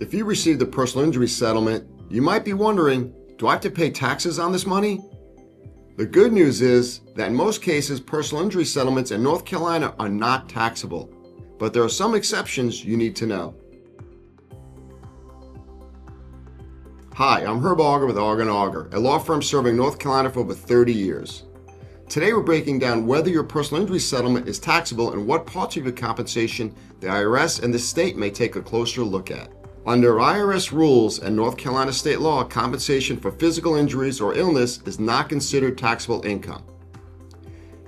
If you received a personal injury settlement, you might be wondering, do I have to pay taxes on this money? The good news is that in most cases, personal injury settlements in North Carolina are not taxable, but there are some exceptions you need to know. Hi, I'm Auger with Auger Auger, a law firm serving North Carolina for over 30 years. Today we're breaking down whether your personal injury settlement is taxable and what parts of your compensation the IRS and the state may take a closer look at. Under IRS rules and North Carolina state law, compensation for physical injuries or illness is not considered taxable income.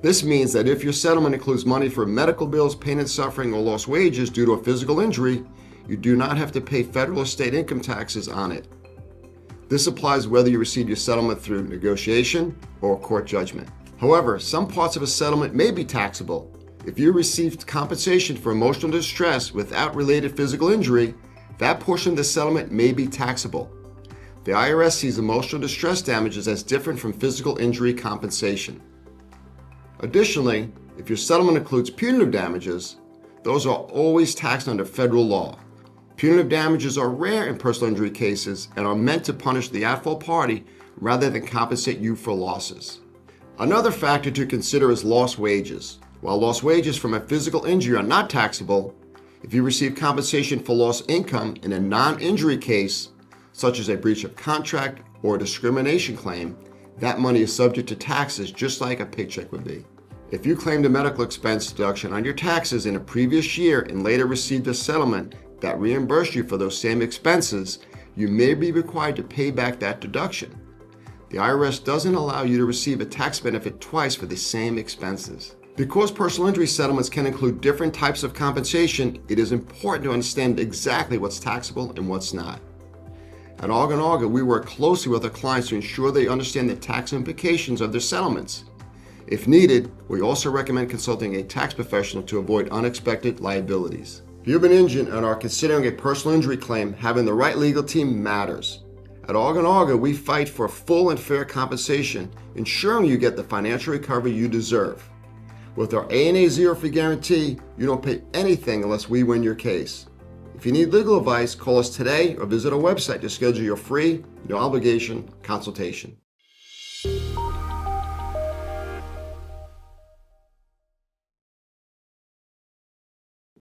This means that if your settlement includes money for medical bills, pain and suffering, or lost wages due to a physical injury, you do not have to pay federal or state income taxes on it. This applies whether you receive your settlement through negotiation or court judgment. However, some parts of a settlement may be taxable. If you received compensation for emotional distress without related physical injury, that portion of the settlement may be taxable. The IRS sees emotional distress damages as different from physical injury compensation. Additionally, if your settlement includes punitive damages, those are always taxed under federal law. Punitive damages are rare in personal injury cases and are meant to punish the at-fault party rather than compensate you for losses. Another factor to consider is lost wages. While lost wages from a physical injury are not taxable, if you receive compensation for lost income in a non-injury case, such as a breach of contract or a discrimination claim, that money is subject to taxes just like a paycheck would be. If you claimed a medical expense deduction on your taxes in a previous year and later received a settlement that reimbursed you for those same expenses, you may be required to pay back that deduction. The IRS doesn't allow you to receive a tax benefit twice for the same expenses. Because personal injury settlements can include different types of compensation, it is important to understand exactly what's taxable and what's not. At Auger Auger, we work closely with our clients to ensure they understand the tax implications of their settlements. If needed, we also recommend consulting a tax professional to avoid unexpected liabilities. If you've been injured and are considering a personal injury claim, having the right legal team matters. At Auger Auger, we fight for full and fair compensation, ensuring you get the financial recovery you deserve. With our A&A Zero Fee Guarantee, you don't pay anything unless we win your case. If you need legal advice, call us today or visit our website to schedule your free, no obligation consultation.